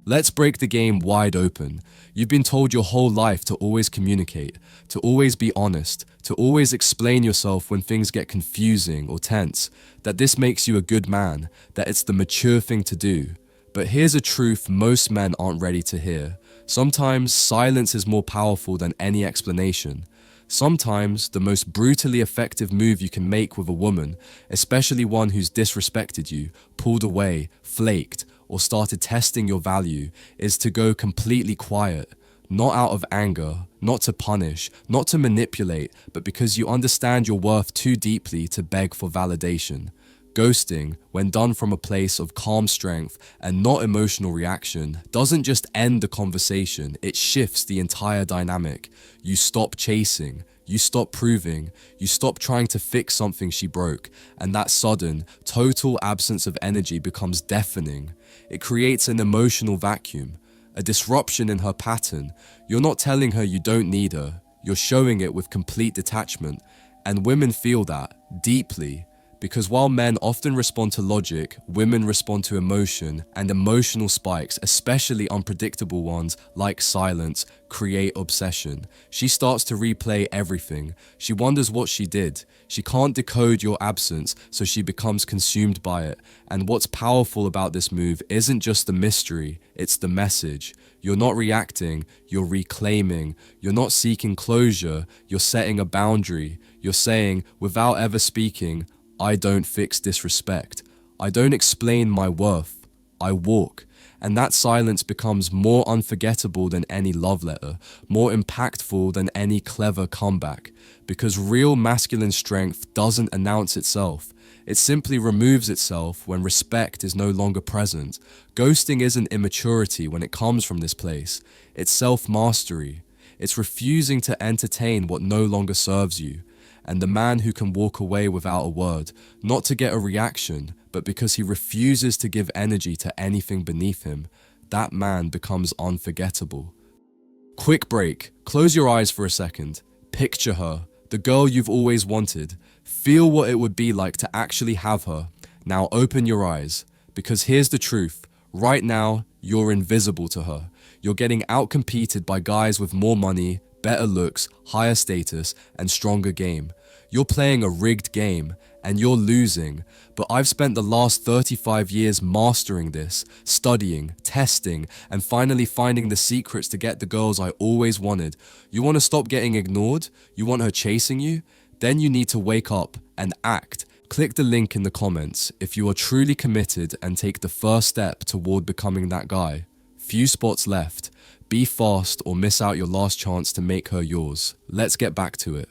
Let's break the game wide open. You've been told your whole life to always communicate, to always be honest, to always explain yourself when things get confusing or tense, that this makes you a good man, that it's the mature thing to do. But here's a truth most men aren't ready to hear. Sometimes silence is more powerful than any explanation. Sometimes the most brutally effective move you can make with a woman, especially one who's disrespected you, pulled away, flaked, or started testing your value, is to go completely quiet. Not out of anger, not to punish, not to manipulate, but because you understand your worth too deeply to beg for validation. Ghosting, when done from a place of calm strength and not emotional reaction, doesn't just end the conversation, it shifts the entire dynamic. You stop chasing, you stop proving, you stop trying to fix something she broke, and that sudden, total absence of energy becomes deafening. It creates an emotional vacuum, a disruption in her pattern. You're not telling her you don't need her, you're showing it with complete detachment, and women feel that deeply. Because while men often respond to logic, women respond to emotion, and emotional spikes, especially unpredictable ones like silence, create obsession. She starts to replay everything. She wonders what she did. She can't decode your absence, so she becomes consumed by it. And what's powerful about this move isn't just the mystery, it's the message. You're not reacting, you're reclaiming. You're not seeking closure, you're setting a boundary. You're saying, without ever speaking, I don't fix disrespect. I don't explain my worth. I walk. And that silence becomes more unforgettable than any love letter, more impactful than any clever comeback. Because real masculine strength doesn't announce itself. It simply removes itself when respect is no longer present. Ghosting isn't immaturity when it comes from this place. It's self-mastery. It's refusing to entertain what no longer serves you. And the man who can walk away without a word, not to get a reaction, but because he refuses to give energy to anything beneath him, that man becomes unforgettable. Quick break. Close your eyes for a second. Picture her, the girl you've always wanted. Feel what it would be like to actually have her. Now open your eyes, because here's the truth. Right now, you're invisible to her. You're getting outcompeted by guys with more money, better looks, higher status, and stronger game. You're playing a rigged game, and you're losing, but I've spent the last 35 years mastering this, studying, testing, and finally finding the secrets to get the girls I always wanted. You want to stop getting ignored? You want her chasing you? Then you need to wake up and act. Click the link in the comments if you are truly committed and take the first step toward becoming that guy. Few spots left. Be fast or miss out your last chance to make her yours. Let's get back to it.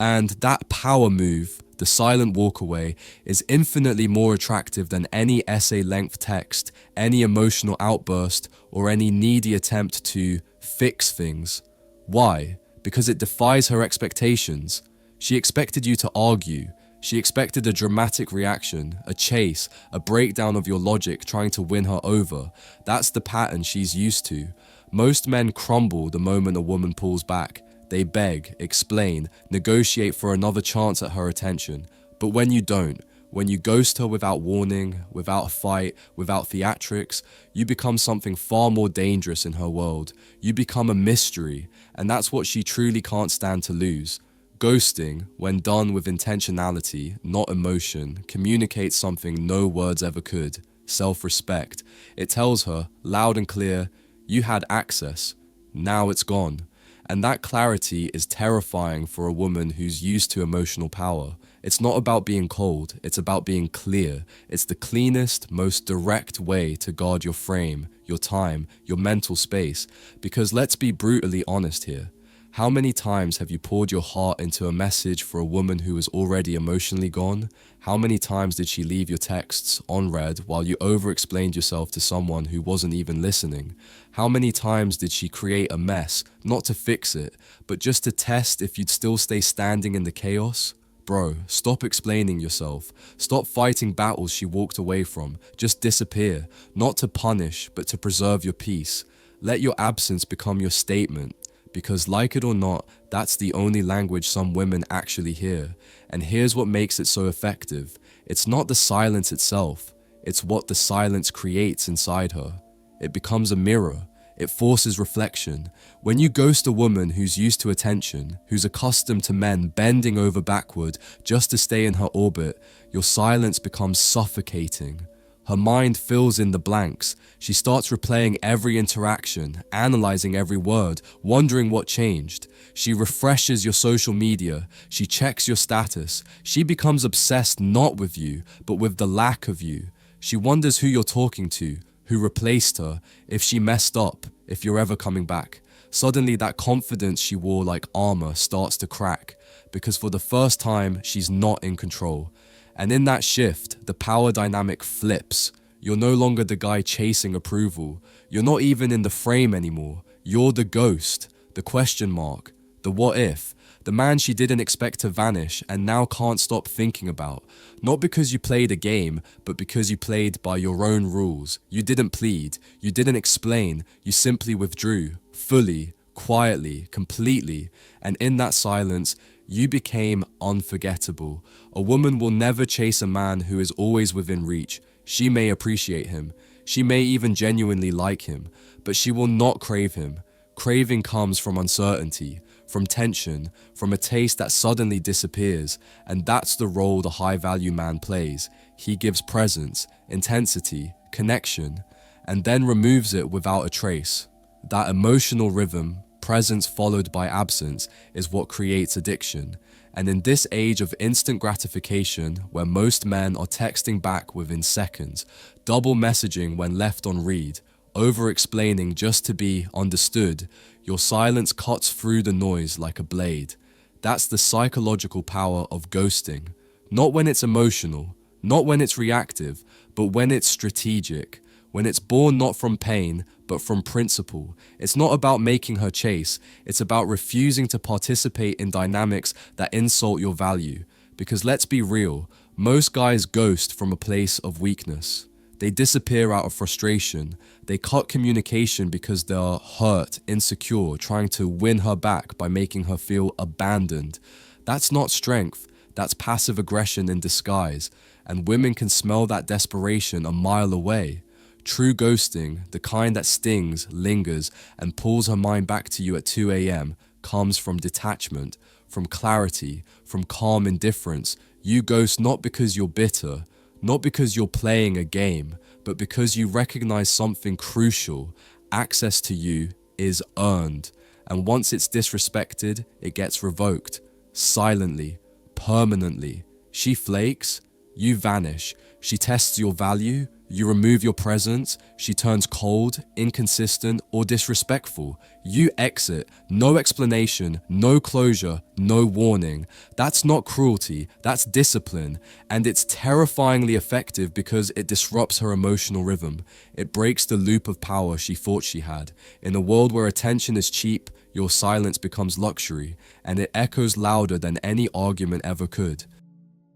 And that power move, the silent walkaway, is infinitely more attractive than any essay-length text, any emotional outburst, or any needy attempt to fix things. Why? Because it defies her expectations. She expected you to argue. She expected a dramatic reaction, a chase, a breakdown of your logic trying to win her over. That's the pattern she's used to. Most men crumble the moment a woman pulls back. They beg, explain, negotiate for another chance at her attention. But when you don't, when you ghost her without warning, without a fight, without theatrics, you become something far more dangerous in her world. You become a mystery, and that's what she truly can't stand to lose. Ghosting, when done with intentionality, not emotion, communicates something no words ever could: self-respect. It tells her, loud and clear, you had access, now it's gone. And that clarity is terrifying for a woman who's used to emotional power. It's not about being cold, it's about being clear. It's the cleanest, most direct way to guard your frame, your time, your mental space. Because let's be brutally honest here. How many times have you poured your heart into a message for a woman who was already emotionally gone? How many times did she leave your texts unread while you over-explained yourself to someone who wasn't even listening? How many times did she create a mess, not to fix it, but just to test if you'd still stay standing in the chaos? Bro, stop explaining yourself. Stop fighting battles she walked away from. Just disappear, not to punish, but to preserve your peace. Let your absence become your statement. Because like it or not, that's the only language some women actually hear. And here's what makes it so effective. It's not the silence itself, it's what the silence creates inside her. It becomes a mirror. It forces reflection. When you ghost a woman who's used to attention, who's accustomed to men bending over backward just to stay in her orbit, your silence becomes suffocating. Her mind fills in the blanks. She starts replaying every interaction, analyzing every word, wondering what changed. She refreshes your social media. She checks your status. She becomes obsessed not with you, but with the lack of you. She wonders who you're talking to, who replaced her, if she messed up, if you're ever coming back. Suddenly that confidence she wore like armor starts to crack, because for the first time, she's not in control. And in that shift, the power dynamic flips. You're no longer the guy chasing approval. You're not even in the frame anymore. You're the ghost, the question mark, the what if, the man she didn't expect to vanish and now can't stop thinking about. Not because you played a game, but because you played by your own rules. You didn't plead, you didn't explain, you simply withdrew, fully, quietly, completely, and in that silence, you became unforgettable. A woman will never chase a man who is always within reach. She may appreciate him, she may even genuinely like him, but she will not crave him. Craving comes from uncertainty, from tension, from a taste that suddenly disappears, and that's the role the high-value man plays. He gives presence, intensity, connection, and then removes it without a trace. That emotional rhythm, presence followed by absence, is what creates addiction. And in this age of instant gratification, where most men are texting back within seconds, double messaging when left on read, over-explaining just to be understood, your silence cuts through the noise like a blade. That's the psychological power of ghosting. Not when it's emotional, not when it's reactive, but when it's strategic. When it's born not from pain, but from principle. It's not about making her chase, it's about refusing to participate in dynamics that insult your value. Because let's be real, most guys ghost from a place of weakness. They disappear out of frustration. They cut communication because they're hurt, insecure, trying to win her back by making her feel abandoned. That's not strength, that's passive aggression in disguise, and women can smell that desperation a mile away. True ghosting, the kind that stings, lingers, and pulls her mind back to you at 2 a.m., comes from detachment, from clarity, from calm indifference. You ghost not because you're bitter, not because you're playing a game, but because you recognize something crucial. Access to you is earned, and once it's disrespected, it gets revoked. Silently, permanently. She flakes, you vanish. She tests your value, you remove your presence. She turns cold, inconsistent, or disrespectful. You exit, no explanation, no closure, no warning. That's not cruelty, that's discipline. And it's terrifyingly effective because it disrupts her emotional rhythm. It breaks the loop of power she thought she had. In a world where attention is cheap, your silence becomes luxury, and it echoes louder than any argument ever could.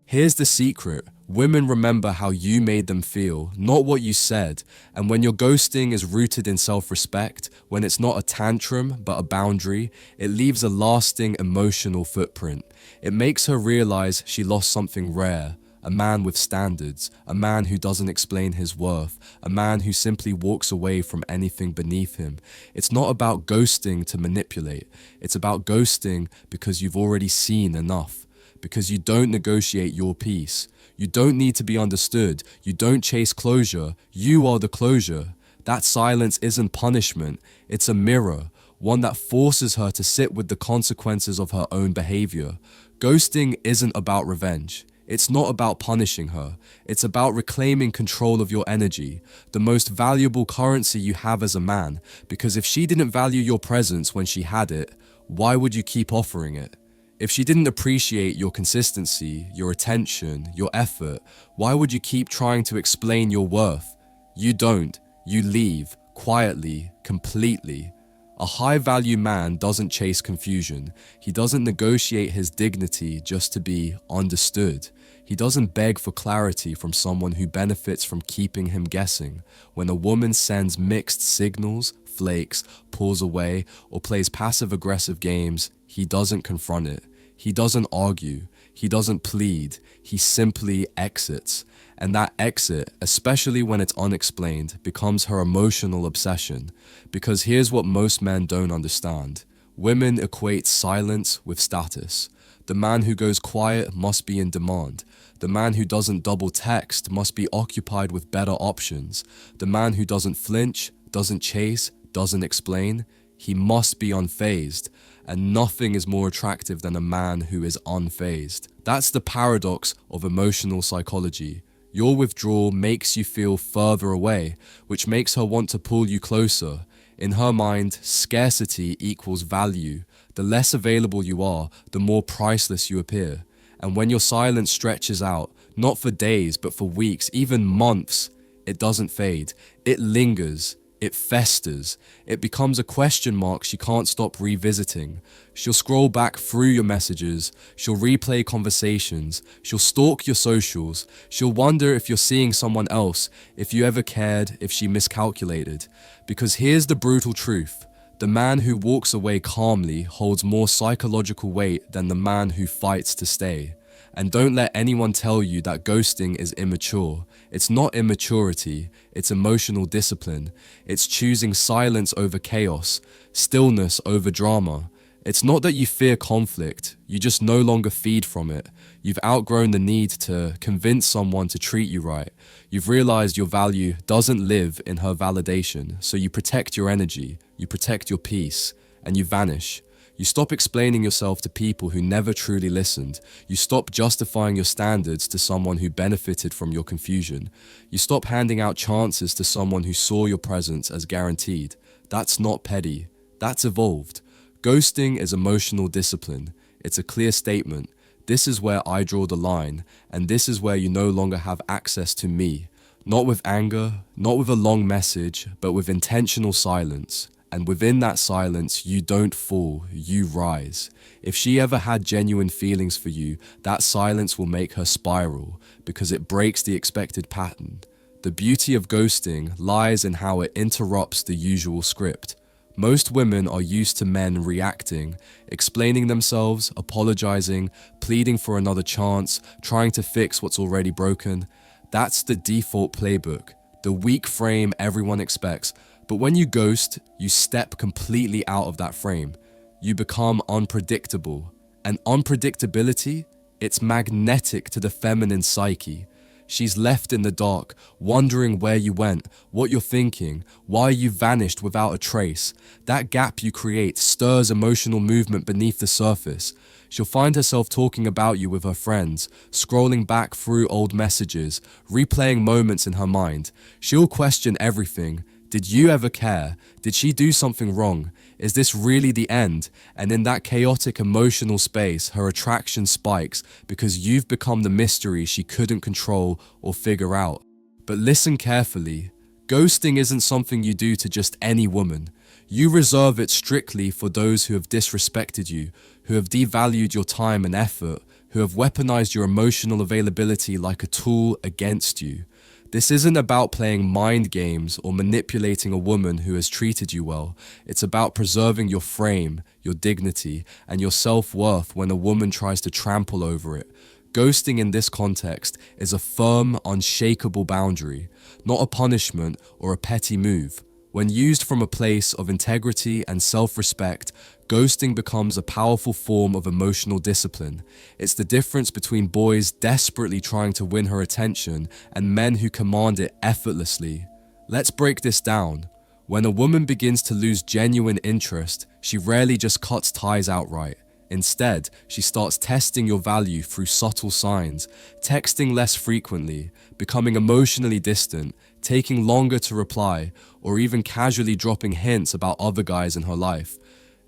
Here's the secret. Women remember how you made them feel, not what you said. And when your ghosting is rooted in self-respect, when it's not a tantrum but a boundary, it leaves a lasting emotional footprint. It makes her realize she lost something rare. A man with standards, a man who doesn't explain his worth, a man who simply walks away from anything beneath him. It's not about ghosting to manipulate. It's about ghosting because you've already seen enough. Because you don't negotiate your peace. You don't need to be understood. You don't chase closure. You are the closure. That silence isn't punishment. It's a mirror, one that forces her to sit with the consequences of her own behavior. Ghosting isn't about revenge. It's not about punishing her. It's about reclaiming control of your energy, the most valuable currency you have as a man, because if she didn't value your presence when she had it, why would you keep offering it? If she didn't appreciate your consistency, your attention, your effort, why would you keep trying to explain your worth? You don't. You leave, quietly, completely. A high-value man doesn't chase confusion. He doesn't negotiate his dignity just to be understood. He doesn't beg for clarity from someone who benefits from keeping him guessing. When a woman sends mixed signals, flakes, pulls away, or plays passive-aggressive games, he doesn't confront it. He doesn't argue. He doesn't plead. He simply exits. And that exit, especially when it's unexplained, becomes her emotional obsession. Because here's what most men don't understand. Women equate silence with status. The man who goes quiet must be in demand. The man who doesn't double text must be occupied with better options. The man who doesn't flinch, doesn't chase, doesn't explain, he must be unfazed. And nothing is more attractive than a man who is unfazed. That's the paradox of emotional psychology. Your withdrawal makes you feel further away, which makes her want to pull you closer. In her mind, scarcity equals value. The less available you are, the more priceless you appear. And when your silence stretches out, not for days, but for weeks, even months, it doesn't fade. It lingers. It festers. It becomes a question mark she can't stop revisiting. She'll scroll back through your messages. She'll replay conversations. She'll stalk your socials. She'll wonder if you're seeing someone else, if you ever cared, if she miscalculated. Because here's the brutal truth. The man who walks away calmly holds more psychological weight than the man who fights to stay. And don't let anyone tell you that ghosting is immature. It's not immaturity, it's emotional discipline. It's choosing silence over chaos, stillness over drama. It's not that you fear conflict, you just no longer feed from it. You've outgrown the need to convince someone to treat you right. You've realized your value doesn't live in her validation, so you protect your energy, you protect your peace, and you vanish. You stop explaining yourself to people who never truly listened. You stop justifying your standards to someone who benefited from your confusion. You stop handing out chances to someone who saw your presence as guaranteed. That's not petty. That's evolved. Ghosting is emotional discipline. It's a clear statement. This is where I draw the line, and this is where you no longer have access to me. Not with anger, not with a long message, but with intentional silence. And within that silence, you don't fall, you rise. If she ever had genuine feelings for you, that silence will make her spiral, because it breaks the expected pattern. The beauty of ghosting lies in how it interrupts the usual script. Most women are used to men reacting, explaining themselves, apologizing, pleading for another chance, trying to fix what's already broken. That's the default playbook, the weak frame everyone expects. But when you ghost, you step completely out of that frame. You become unpredictable. And unpredictability, it's magnetic to the feminine psyche. She's left in the dark, wondering where you went, what you're thinking, why you vanished without a trace. That gap you create stirs emotional movement beneath the surface. She'll find herself talking about you with her friends, scrolling back through old messages, replaying moments in her mind. She'll question everything. Did you ever care? Did she do something wrong? Is this really the end? And in that chaotic emotional space, her attraction spikes because you've become the mystery she couldn't control or figure out. But listen carefully. Ghosting isn't something you do to just any woman. You reserve it strictly for those who have disrespected you, who have devalued your time and effort, who have weaponized your emotional availability like a tool against you. This isn't about playing mind games or manipulating a woman who has treated you well. It's about preserving your frame, your dignity, and your self-worth when a woman tries to trample over it. Ghosting in this context is a firm, unshakable boundary, not a punishment or a petty move. When used from a place of integrity and self-respect, ghosting becomes a powerful form of emotional discipline. It's the difference between boys desperately trying to win her attention and men who command it effortlessly. Let's break this down. When a woman begins to lose genuine interest, she rarely just cuts ties outright. Instead, she starts testing your value through subtle signs, texting less frequently, becoming emotionally distant, taking longer to reply, or even casually dropping hints about other guys in her life.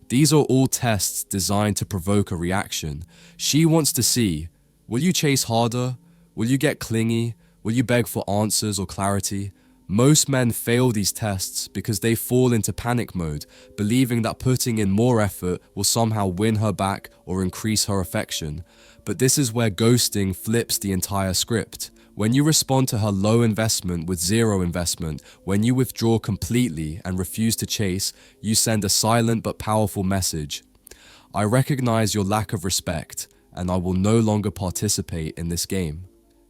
These are all tests designed to provoke a reaction. She wants to see, will you chase harder? Will you get clingy? Will you beg for answers or clarity? Most men fail these tests because they fall into panic mode, believing that putting in more effort will somehow win her back or increase her affection. But this is where ghosting flips the entire script. When you respond to her low investment with zero investment, when you withdraw completely and refuse to chase, you send a silent but powerful message. I recognize your lack of respect, and I will no longer participate in this game.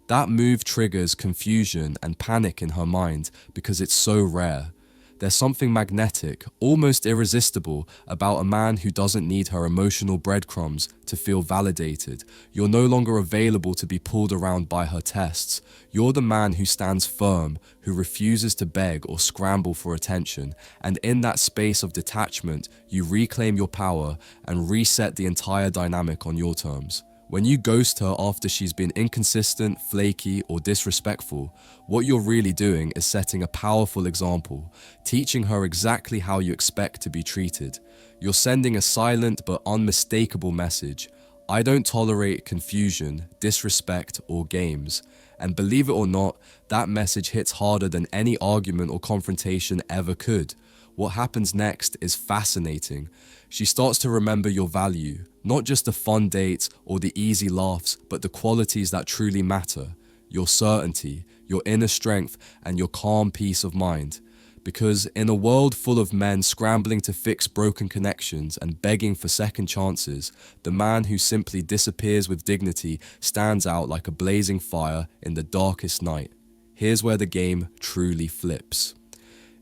That move triggers confusion and panic in her mind because it's so rare. There's something magnetic, almost irresistible, about a man who doesn't need her emotional breadcrumbs to feel validated. You're no longer available to be pulled around by her tests. You're the man who stands firm, who refuses to beg or scramble for attention, and in that space of detachment, you reclaim your power and reset the entire dynamic on your terms. When you ghost her after she's been inconsistent, flaky, or disrespectful, what you're really doing is setting a powerful example, teaching her exactly how you expect to be treated. You're sending a silent but unmistakable message. I don't tolerate confusion, disrespect, or games. And believe it or not, that message hits harder than any argument or confrontation ever could. What happens next is fascinating. She starts to remember your value, not just the fun dates or the easy laughs, but the qualities that truly matter. Your certainty, your inner strength, and your calm peace of mind. Because in a world full of men scrambling to fix broken connections and begging for second chances, the man who simply disappears with dignity stands out like a blazing fire in the darkest night. Here's where the game truly flips.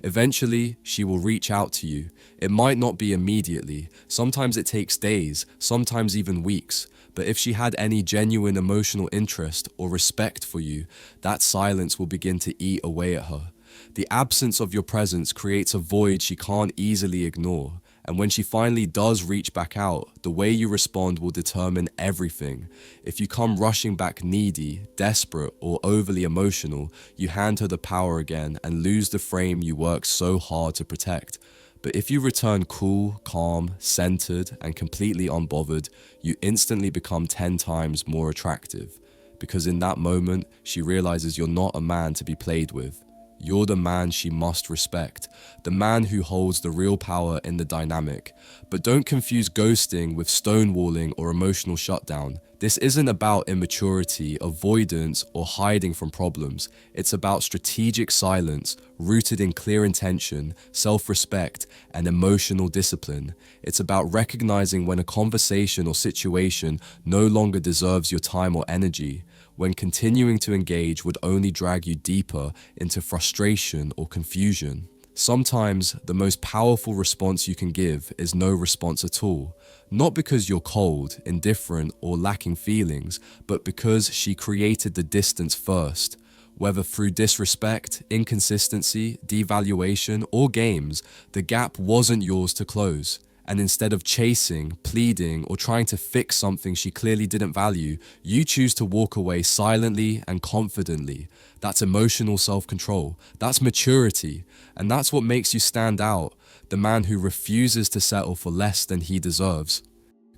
Eventually, she will reach out to you. It might not be immediately. Sometimes it takes days, sometimes even weeks. But if she had any genuine emotional interest or respect for you, that silence will begin to eat away at her. The absence of your presence creates a void she can't easily ignore. And when she finally does reach back out, the way you respond will determine everything. If you come rushing back needy, desperate, or overly emotional, you hand her the power again and lose the frame you worked so hard to protect. But if you return cool, calm, centered, and completely unbothered, you instantly become 10 times more attractive. Because in that moment, she realizes you're not a man to be played with. You're the man she must respect, the man who holds the real power in the dynamic. But don't confuse ghosting with stonewalling or emotional shutdown. This isn't about immaturity, avoidance, or hiding from problems. It's about strategic silence, rooted in clear intention, self-respect, and emotional discipline. It's about recognizing when a conversation or situation no longer deserves your time or energy, when continuing to engage would only drag you deeper into frustration or confusion. Sometimes the most powerful response you can give is no response at all, not because you're cold, indifferent, or lacking feelings, but because she created the distance first. Whether through disrespect, inconsistency, devaluation, or games, the gap wasn't yours to close. And instead of chasing, pleading, or trying to fix something she clearly didn't value, you choose to walk away silently and confidently. That's emotional self-control. That's maturity. And that's what makes you stand out, the man who refuses to settle for less than he deserves.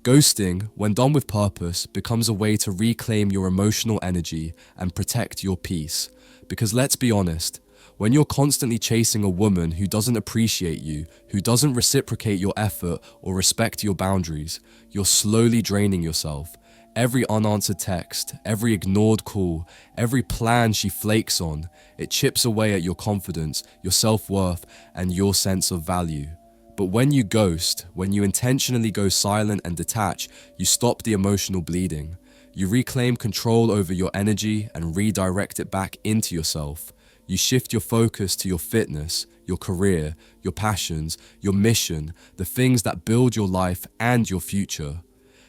Ghosting, when done with purpose, becomes a way to reclaim your emotional energy and protect your peace. Because let's be honest, when you're constantly chasing a woman who doesn't appreciate you, who doesn't reciprocate your effort or respect your boundaries, you're slowly draining yourself. Every unanswered text, every ignored call, every plan she flakes on, it chips away at your confidence, your self-worth, and your sense of value. But when you ghost, when you intentionally go silent and detach, you stop the emotional bleeding. You reclaim control over your energy and redirect it back into yourself. You shift your focus to your fitness, your career, your passions, your mission, the things that build your life and your future.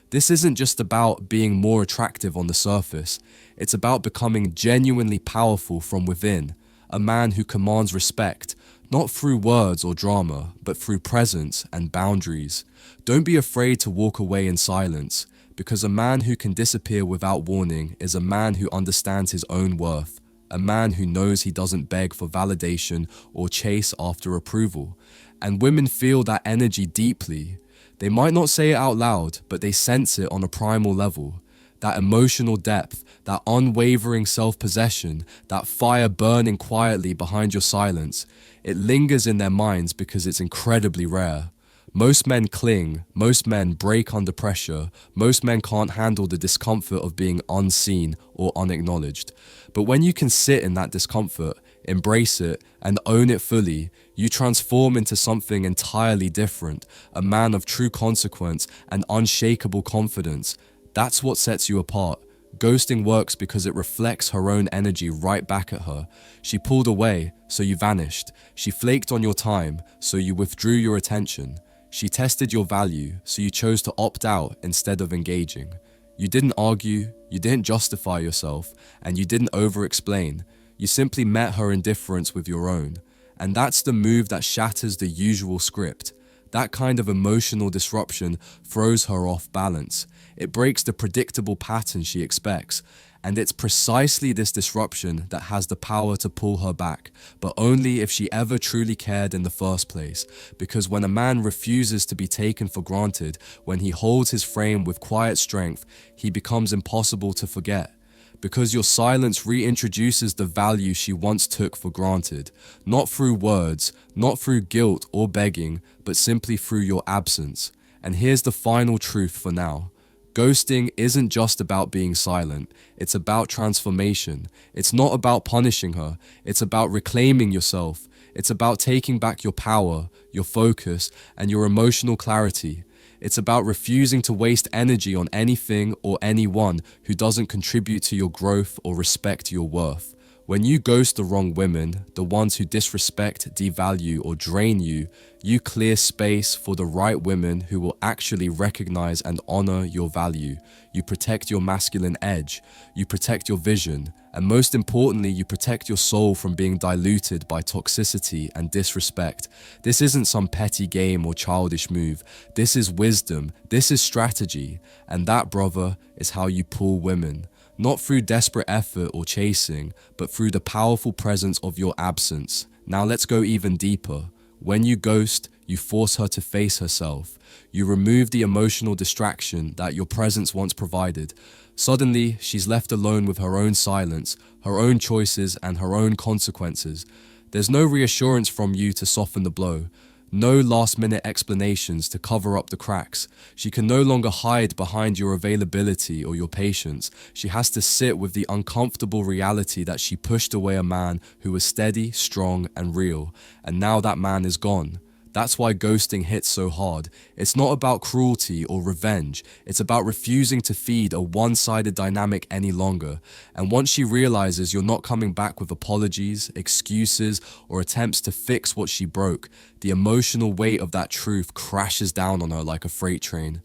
This isn't just about being more attractive on the surface. It's about becoming genuinely powerful from within, a man who commands respect, not through words or drama, but through presence and boundaries. Don't be afraid to walk away in silence, because a man who can disappear without warning is a man who understands his own worth. A man who knows he doesn't beg for validation or chase after approval. And women feel that energy deeply. They might not say it out loud, but they sense it on a primal level. That emotional depth, that unwavering self-possession, that fire burning quietly behind your silence, it lingers in their minds because it's incredibly rare. Most men cling, most men break under pressure, most men can't handle the discomfort of being unseen or unacknowledged. But when you can sit in that discomfort, embrace it, and own it fully, you transform into something entirely different, a man of true consequence and unshakable confidence. That's what sets you apart. Ghosting works because it reflects her own energy right back at her. She pulled away, so you vanished. She flaked on your time, so you withdrew your attention. She tested your value, so you chose to opt out instead of engaging. You didn't argue, you didn't justify yourself, and you didn't over-explain. You simply met her indifference with your own. And that's the move that shatters the usual script. That kind of emotional disruption throws her off balance. It breaks the predictable pattern she expects. And it's precisely this disruption that has the power to pull her back, but only if she ever truly cared in the first place. Because when a man refuses to be taken for granted, when he holds his frame with quiet strength, he becomes impossible to forget. Because your silence reintroduces the value she once took for granted, not through words, not through guilt or begging, but simply through your absence. And here's the final truth for now. Ghosting isn't just about being silent, it's about transformation. It's not about punishing her, it's about reclaiming yourself. It's about taking back your power, your focus, and your emotional clarity. It's about refusing to waste energy on anything or anyone who doesn't contribute to your growth or respect your worth. When you ghost the wrong women, the ones who disrespect, devalue, or drain you, you clear space for the right women who will actually recognize and honor your value. You protect your masculine edge, you protect your vision, and most importantly, you protect your soul from being diluted by toxicity and disrespect. This isn't some petty game or childish move. This is wisdom, this is strategy, and that, brother, is how you pull women. Not through desperate effort or chasing, but through the powerful presence of your absence. Now let's go even deeper. When you ghost, you force her to face herself. You remove the emotional distraction that your presence once provided. Suddenly, she's left alone with her own silence, her own choices, and her own consequences. There's no reassurance from you to soften the blow. No last-minute explanations to cover up the cracks. She can no longer hide behind your availability or your patience. She has to sit with the uncomfortable reality that she pushed away a man who was steady, strong, and real. And now that man is gone. That's why ghosting hits so hard. It's not about cruelty or revenge. It's about refusing to feed a one-sided dynamic any longer. And once she realizes you're not coming back with apologies, excuses, or attempts to fix what she broke, the emotional weight of that truth crashes down on her like a freight train.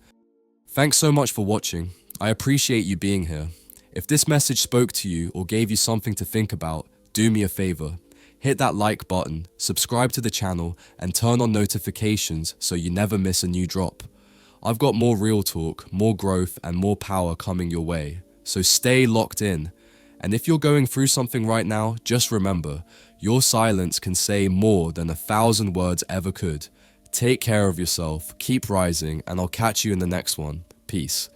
Thanks so much for watching. I appreciate you being here. If this message spoke to you or gave you something to think about, do me a favor. Hit that like button, subscribe to the channel, and turn on notifications so you never miss a new drop. I've got more real talk, more growth, and more power coming your way, so stay locked in. And if you're going through something right now, just remember, your silence can say more than 1,000 words ever could. Take care of yourself, keep rising, and I'll catch you in the next one. Peace.